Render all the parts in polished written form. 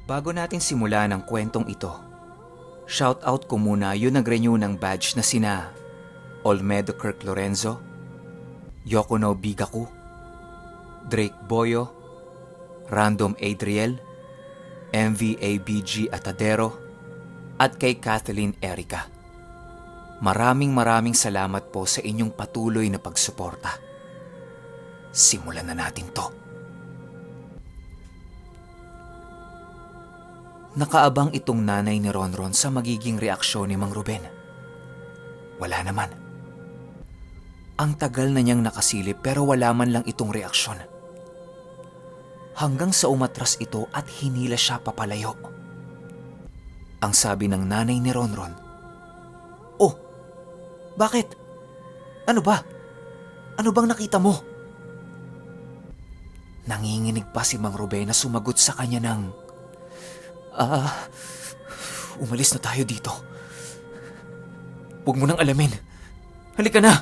Bago natin simulan ang kwentong ito, shoutout ko muna yung nag-renew ng badge na sina Olmedo Kirk Lorenzo, Yokono Bigaku, Drake Boyo, Random Adriel, MVABG Atadero, at kay Kathleen Erica. Maraming salamat po sa inyong patuloy na pagsuporta. Simulan na natin to. Nakaabang itong nanay ni Ronron sa magiging reaksyon ni Mang Ruben. Wala naman. Ang tagal na niyang nakasilip pero wala man lang itong reaksyon. Hanggang sa umatras ito at hinila siya papalayo. Ang sabi ng nanay ni Ronron, "Oh, bakit? Ano ba? Ano bang nakita mo?" Nanginginig pa si Mang Ruben na sumagot sa kanya ng, umalis na tayo dito. Huwag mo nang alamin. Halika na."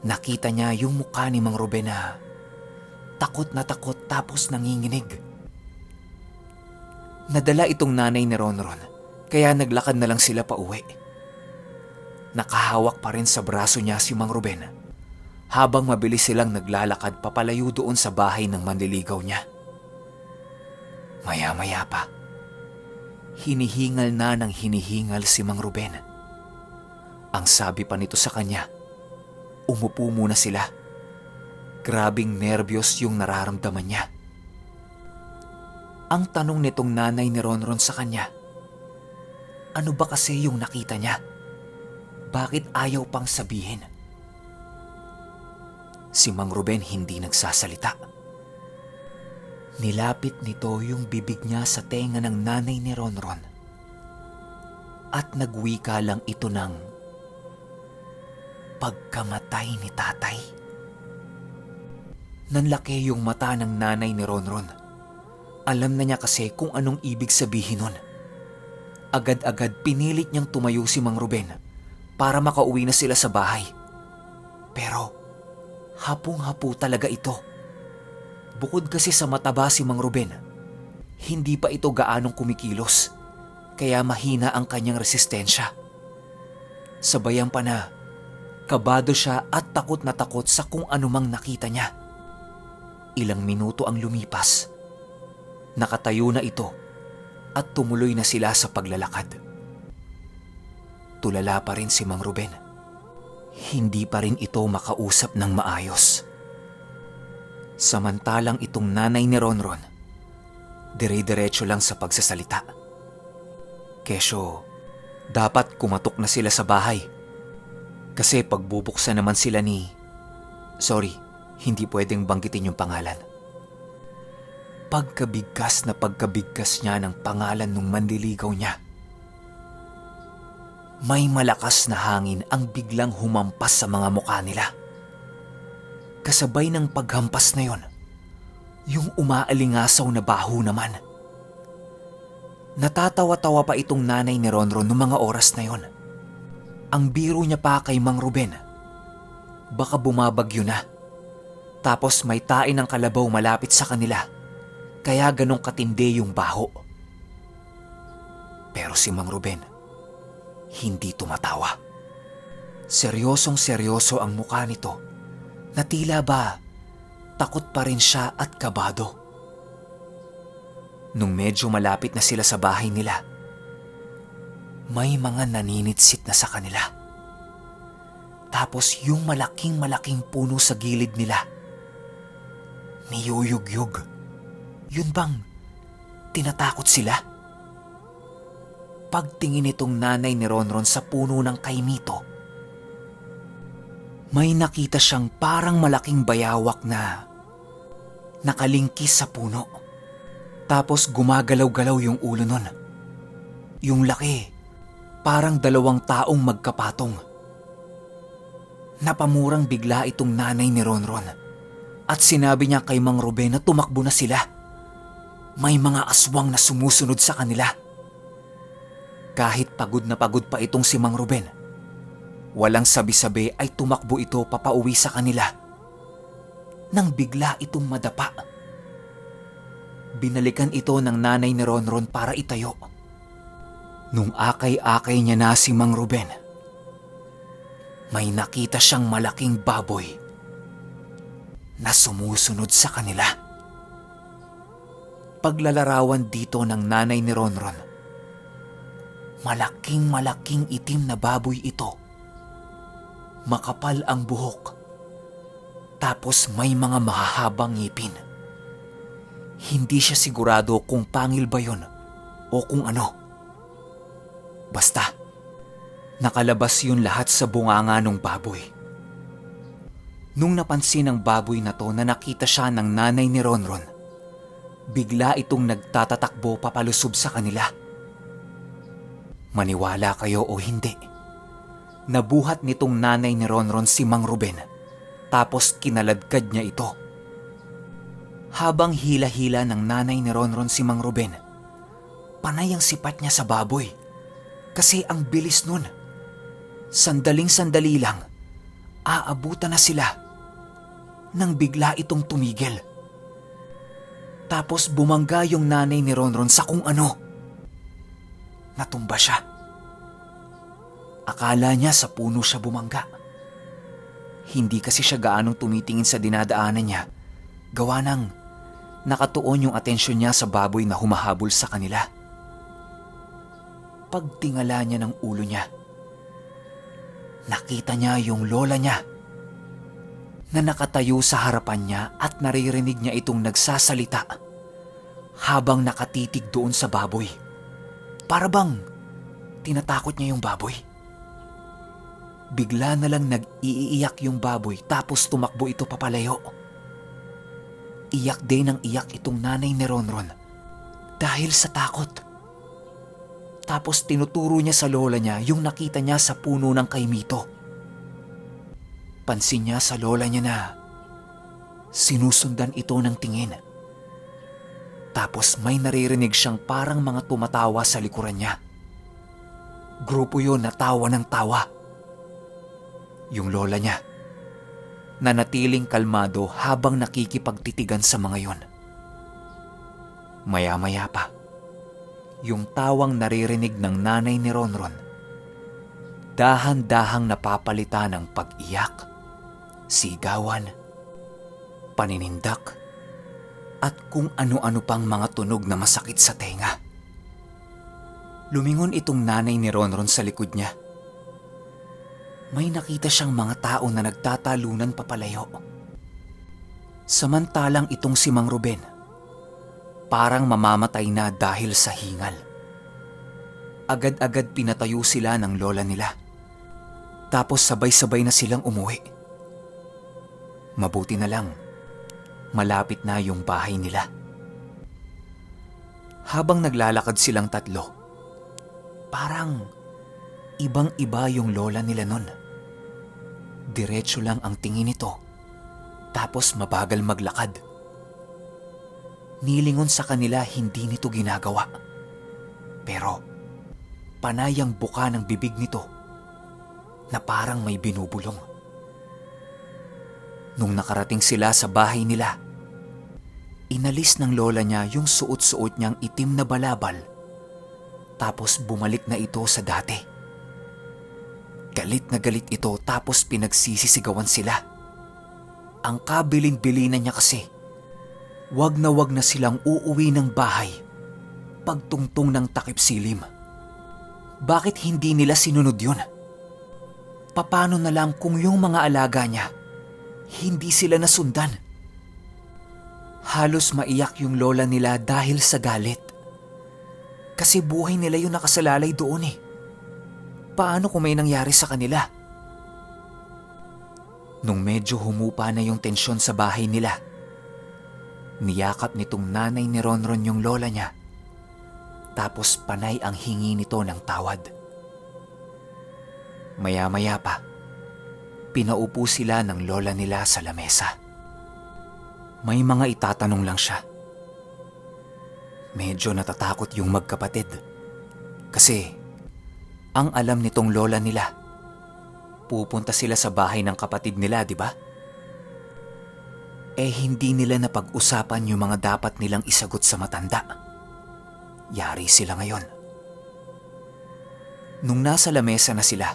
Nakita niya yung mukha ni Mang Ruben na takot na takot tapos nanginginig. Nadala itong nanay ni Ronron kaya naglakad na lang sila pauwi. Nakahawak pa rin sa braso niya si Mang Ruben habang mabilis silang naglalakad papalayo doon sa bahay ng manliligaw niya. Maya-maya pa, hinihingal na ng hinihingal si Mang Ruben. Ang sabi pa nito sa kanya, umupo muna sila. Grabing nervyos yung nararamdaman niya. Ang tanong nitong nanay ni Ronron sa kanya, ano ba kasi yung nakita niya? Bakit ayaw pang sabihin? Si Mang Ruben hindi nagsasalita. Nilapit nito yung bibig niya sa tenga ng nanay ni Ronron. At nagwika lang ito ng pagkamatay ni tatay. Nanlaki yung mata ng nanay ni Ronron. Alam na niya kasi kung anong ibig sabihin nun. Agad-agad pinilit niyang tumayo si Mang Ruben para makauwi na sila sa bahay. Pero hapong-hapo talaga ito. Bukod kasi sa mataba si Mang Ruben, hindi pa ito gaanong kumikilos, kaya mahina ang kanyang resistensya. Sabayan pa na, kabado siya at takot na takot sa kung anumang nakita niya. Ilang minuto ang lumipas. Nakatayo na ito at tumuloy na sila sa paglalakad. Tulala pa rin si Mang Ruben. Hindi pa rin ito makausap ng maayos. Samantalang itong nanay ni Ronron, dire-diretso lang sa pagsasalita. Kesyo, dapat kumatok na sila sa bahay. Kasi pagbubuksan naman sila ni... Sorry, hindi pwedeng banggitin yung pangalan. Pagkabigkas na pagkabigkas niya ng pangalan ng manliligaw niya. May malakas na hangin ang biglang humampas sa mga mukha nila. Kasabay ng paghampas na yon, yung umaalingasaw na baho naman. Natatawa-tawa pa itong nanay ni Ronron noong mga oras na yon. Ang biro niya pa kay Mang Ruben, baka bumabagyo na. Tapos may tain ng kalabaw malapit sa kanila, kaya ganong katindi yung baho. Pero si Mang Ruben, hindi tumatawa. Seryosong seryoso ang mukha nito, na tila ba takot pa rin siya at kabado. Nung medyo malapit na sila sa bahay nila, may mga naninitsit na sa kanila. Tapos yung malaking puno sa gilid nila, niyuyugyug. Yun bang tinatakot sila? Pagtingin nitong nanay ni Ronron sa puno ng kaimito, may nakita siyang parang malaking bayawak na nakalingkis sa puno. Tapos gumagalaw-galaw yung ulo nun. Yung laki, parang dalawang taong magkapatong. Napamurang bigla itong nanay ni Ronron at sinabi niya kay Mang Ruben na tumakbo na sila. May mga aswang na sumusunod sa kanila. Kahit pagod na pagod pa itong si Mang Ruben, walang sabi-sabi ay tumakbo ito papauwi sa kanila. Nang bigla itong madapa. Binalikan ito ng nanay ni Ronron para itayo. Nung akay-akay niya na si Mang Ruben, may nakita siyang malaking baboy na sumusunod sa kanila. Paglalarawan dito ng nanay ni Ronron, malaking itim na baboy ito. Makapal ang buhok, tapos may mga mahahabang ngipin. Hindi siya sigurado kung pangil ba yun o kung ano. Basta, nakalabas yun lahat sa bunganga ng baboy. Nung napansin ng baboy na to na nakita siya ng nanay ni Ronron, bigla itong nagtatatakbo papalusob sa kanila. Maniwala kayo o hindi, nabuhat nitong nanay ni Ronron si Mang Ruben, tapos kinaladkad niya ito. Habang hila-hila ng nanay ni Ronron si Mang Ruben, panay ang sipat niya sa baboy. Kasi ang bilis nun. Sandaling-sandali lang, aabutan na sila nang bigla itong tumigil. Tapos bumangga yung nanay ni Ronron sa kung ano. Natumba siya. Akala niya sa puno siya bumangga. Hindi kasi siya gaanong tumitingin sa dinadaanan niya, gawa ng nakatuon yung atensyon niya sa baboy na humahabol sa kanila. Pagtingala niya ng ulo niya, nakita niya yung lola niya na nakatayo sa harapan niya at naririnig niya itong nagsasalita habang nakatitig doon sa baboy. Para bang tinatakot niya yung baboy. Bigla na lang nag-iiyak yung baboy tapos tumakbo ito papalayo. Iyak din ng iyak itong nanay ni Ronron dahil sa takot. Tapos tinuturo niya sa lola niya yung nakita niya sa puno ng kaimito. Pansin niya sa lola niya na sinusundan ito ng tingin. Tapos may naririnig siyang parang mga tumatawa sa likuran niya. Grupo yun na tawa ng tawa. Yung lola niya, nanatiling kalmado habang nakikipagtitigan sa mga yon. Maya-maya pa, yung tawang naririnig ng nanay ni Ronron, dahan-dahang napapalitan ng pag-iyak, sigawan, paninindak, at kung ano-ano pang mga tunog na masakit sa tenga. Lumingon itong nanay ni Ronron sa likod niya. May nakita siyang mga tao na nagtatalunan papalayo. Samantalang itong si Mang Ruben, parang mamamatay na dahil sa hingal. Agad-agad pinatayo sila ng lola nila. Tapos sabay-sabay na silang umuwi. Mabuti na lang, malapit na yung bahay nila. Habang naglalakad silang tatlo, parang ibang-iba yung lola nila nun. Diretso lang ang tingin nito, tapos mabagal maglakad. Nilingon sa kanila hindi nito ginagawa. Pero panay ang buka ng bibig nito na parang may binubulong. Nung nakarating sila sa bahay nila, inalis ng lola niya yung suot-suot niyang itim na balabal, tapos bumalik na ito sa dati. Galit na galit ito tapos pinagsisisigawan sila. Ang kabilin-bilinan niya kasi, wag na silang uuwi ng bahay pagtungtong ng takip silim. Bakit hindi nila sinunod yun? Paano na lang kung yung mga alaga niya hindi sila nasundan? Halos maiyak yung lola nila dahil sa galit. Kasi buhay nila yung nakasalalay doon eh. Paano kung may nangyari sa kanila? Nung medyo humupa na yung tensyon sa bahay nila, niyakap nitong nanay ni Ronron yung lola niya. Tapos panay ang hingi nito ng tawad. Maya-maya pa, pinaupo sila ng lola nila sa lamesa. May mga itatanong lang siya. Medyo natatakot yung magkapatid. Kasi ang alam nitong lola nila, pupunta sila sa bahay ng kapatid nila, di ba? hindi nila napag-usapan yung mga dapat nilang isagot sa matanda. Yari sila ngayon. Nung nasa lamesa na sila,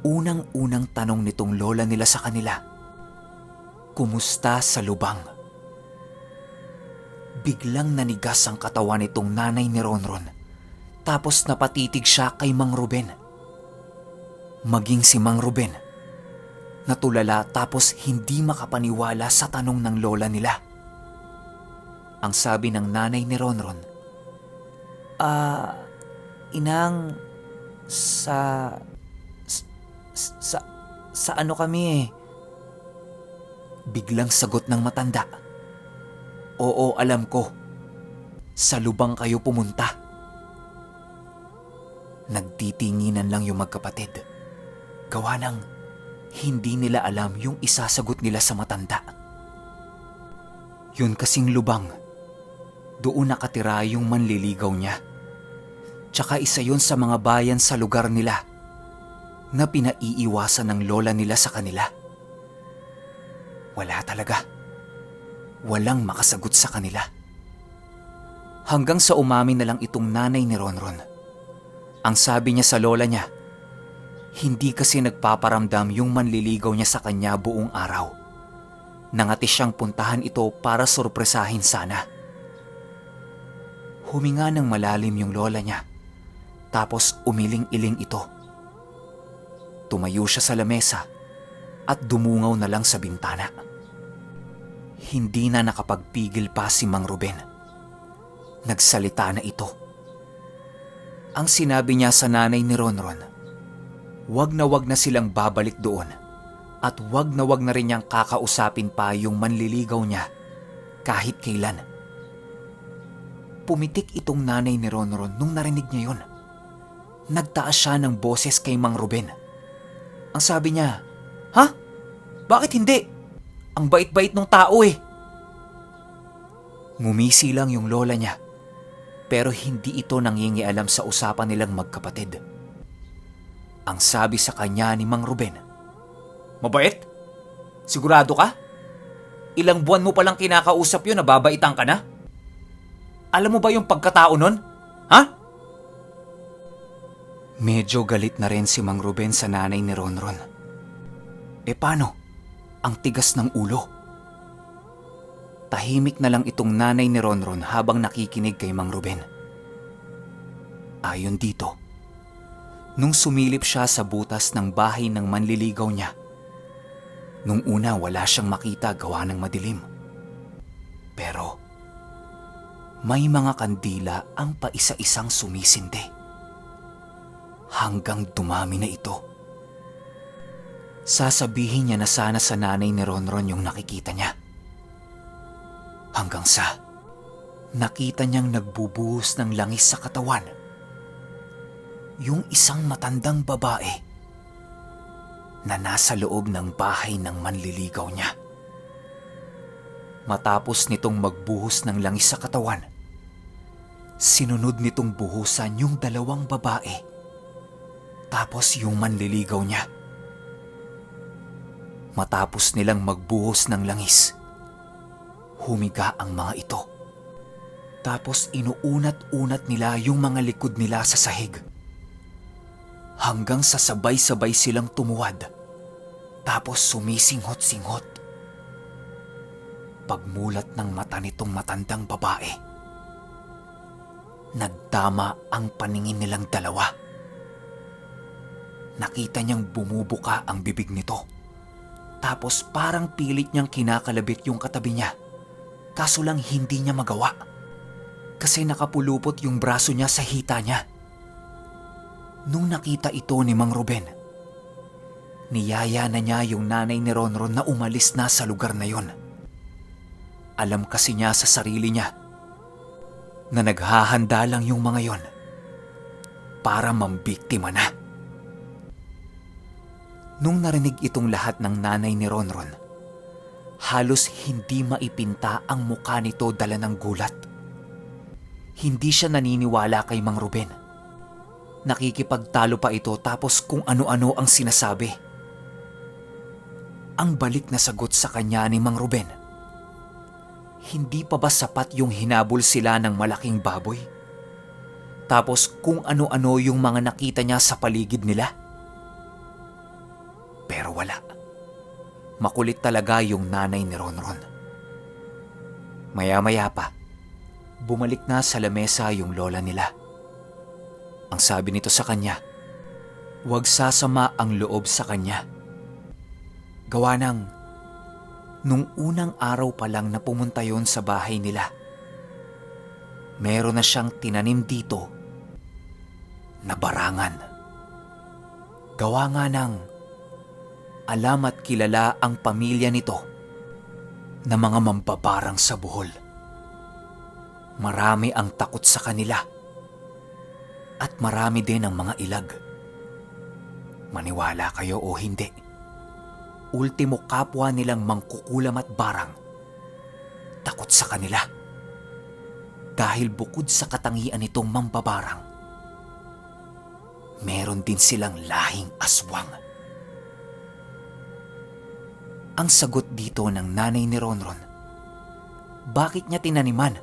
unang-unang tanong nitong lola nila sa kanila, "Kumusta sa lubang?" Biglang nanigas ang katawan nitong nanay ni Ronron, tapos napatitig siya kay Mang Ruben. Maging si Mang Ruben, natulala tapos hindi makapaniwala sa tanong ng lola nila. Ang sabi ng nanay ni Ronron, Inang, sa ano kami eh?" Biglang sagot ng matanda, "Oo, alam ko. Sa lubang kayo pumunta." Nagtitinginan lang yung magkapatid. Gawa ng hindi nila alam yung isasagot nila sa matanda. Yun kasing lubang, doon nakatira yung manliligaw niya. Tsaka isa yun sa mga bayan sa lugar nila na pinaiiwasan ng lola nila sa kanila. Wala talaga. Walang makasagot sa kanila. Hanggang sa umamin na lang itong nanay ni Ronron. Ang sabi niya sa lola niya, hindi kasi nagpaparamdam yung manliligaw niya sa kanya buong araw. Nangati siyang puntahan ito para sorpresahin sana. Huminga ng malalim yung lola niya, tapos umiling-iling ito. Tumayo siya sa lamesa at dumungaw na lang sa bintana. Hindi na nakapagpigil pa si Mang Ruben. Nagsalita na ito. Ang sinabi niya sa nanay ni Ronron, wag na silang babalik doon at wag na rin niyang kakausapin pa yung manliligaw niya kahit kailan. Pumitik itong nanay ni Ronron nung narinig niya yun. Nagtaas siya ng boses kay Mang Ruben. Ang sabi niya, "Ha? Bakit hindi? Ang bait-bait ng tao eh." Ngumisi lang yung lola niya, pero hindi ito nangingialam sa usapan nilang magkapatid. Ang sabi sa kanya ni Mang Ruben, "Mabait? Sigurado ka? Ilang buwan mo palang kinakausap yun, nababaitan ka na? Alam mo ba yung pagkatao nun? Ha?" Medyo galit na rin si Mang Ruben sa nanay ni Ronron. Paano? Ang tigas ng ulo. Tahimik na lang itong nanay ni Ronron habang nakikinig kay Mang Ruben. Ayon dito, nung sumilip siya sa butas ng bahay ng manliligaw niya, nung una wala siyang makita gawa ng madilim. Pero may mga kandila ang paisa-isang sumisindi. Hanggang dumami na ito. Sasabihin niya na sana sa nanay ni Ronron yung nakikita niya. Hanggang sa nakita niyang nagbubuhos ng langis sa katawan. Yung isang matandang babae na nasa loob ng bahay ng manliligaw niya. Matapos nitong magbuhos ng langis sa katawan, sinunod nitong buhusan yung dalawang babae. Tapos yung manliligaw niya. Matapos nilang magbuhos ng langis, humiga ang mga ito. Tapos inuunat-unat nila yung mga likod nila sa sahig. Hanggang sa sabay-sabay silang tumuwad. Tapos sumisinghot-singhot. Pagmulat ng mata nitong matandang babae, nagtama ang paningin nilang dalawa. Nakita niyang bumubuka ang bibig nito. Tapos parang pilit niyang kinakalabit yung katabi niya. Kaso lang hindi niya magawa. Kasi nakapulupot yung braso niya sa hita niya. Nung nakita ito ni Mang Ruben, niyaya na niya yung nanay ni Ronron na umalis na sa lugar na yon. Alam kasi niya sa sarili niya na naghahanda lang yung mga yon para mambiktima na. Nung narinig itong lahat ng nanay ni Ronron, halos hindi maipinta ang mukha nito dala ng gulat. Hindi siya naniniwala kay Mang Ruben. Nakikipagtalo pa ito tapos kung ano-ano ang sinasabi. Ang balik na sagot sa kanya ni Mang Ruben. Hindi pa ba sapat yung hinabol sila ng malaking baboy? Tapos kung ano-ano yung mga nakita niya sa paligid nila? Pero wala. Makulit talaga yung nanay ni Ronron. Maya-maya pa, bumalik na sa lamesa yung lola nila. Ang sabi nito sa kanya, huwag sasama ang loob sa kanya. Gawa ng, nung unang araw pa lang na pumunta yon sa bahay nila, meron na siyang tinanim dito na barangan. Gawa nga ng, alam at kilala ang pamilya nito na mga mambabarang sa Bohol. Marami ang takot sa kanila at marami din ang mga ilag. Maniwala kayo o hindi, ultimo kapwa nilang mangkukulam at barang takot sa kanila. Dahil bukod sa katangian nitong mambabarang, meron din silang lahing aswang. Ang sagot dito ng nanay ni Ronron, bakit niya tinaniman?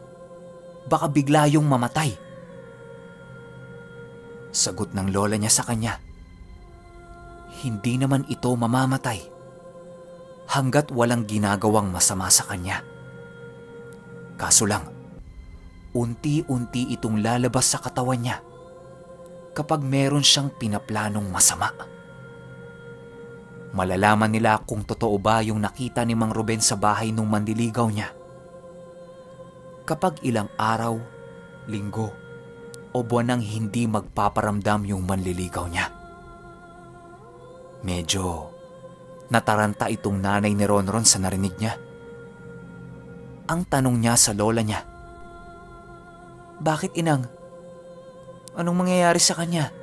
Baka bigla yung mamatay. Sagot ng lola niya sa kanya, hindi naman ito mamamatay hanggat walang ginagawang masama sa kanya. Kaso lang, unti-unti itong lalabas sa katawan niya kapag meron siyang pinaplanong masama. Malalaman nila kung totoo ba yung nakita ni Mang Ruben sa bahay nung manliligaw niya kapag ilang araw, linggo o buwan nang hindi magpaparamdam yung manliligaw niya. Medyo nataranta itong nanay ni Ronron sa narinig niya. Ang tanong niya sa lola niya, bakit inang? Anong mangyayari sa kanya?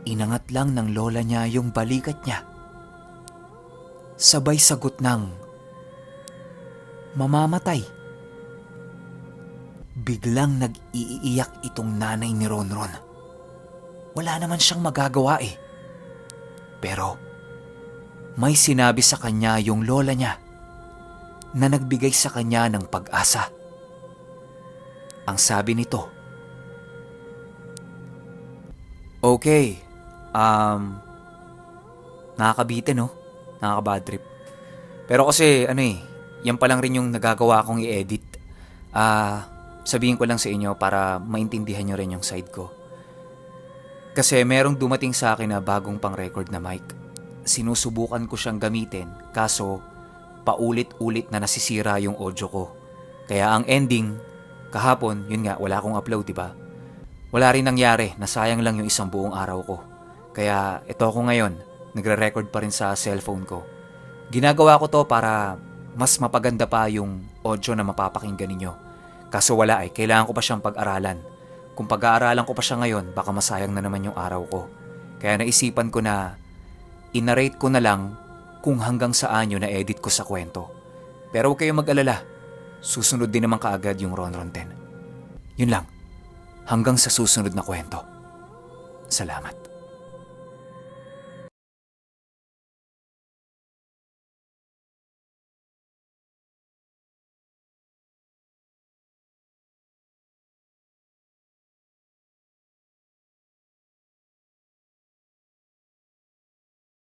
Inangat lang ng lola niya yung balikat niya. Sabay sagot ng, mamamatay. Biglang nag-iiyak itong nanay ni Ronron. Wala naman siyang magagawa eh. Pero may sinabi sa kanya yung lola niya na nagbigay sa kanya ng pag-asa. Ang sabi nito, okay, nakakabitin no? Nakaka-bad trip. Pero kasi yan pa lang rin yung nagagawa kong i-edit. Sabihin ko lang sa inyo para maintindihan nyo rin yung side ko. Kasi merong dumating sa akin na bagong pang-record na mic. Sinusubukan ko siyang gamitin, kaso paulit-ulit na nasisira yung audio ko. Kaya ang ending, kahapon, yun nga, wala akong upload, diba? Wala rin nangyari, nasayang lang yung isang buong araw ko. Kaya ito ako ngayon, nagre-record pa rin sa cellphone ko. Ginagawa ko to para mas mapaganda pa yung audio na mapapakinggan ninyo. Kaso wala kailangan ko pa siyang pag-aralan. Kung pag-aaralan ko pa siya ngayon, baka masayang na naman yung araw ko. Kaya naisipan ko na inarate ko na lang kung hanggang saan yun na-edit ko sa kwento. Pero huwag kayong mag-alala, susunod din naman kaagad yung Ronron 10. Yun lang, hanggang sa susunod na kwento. Salamat.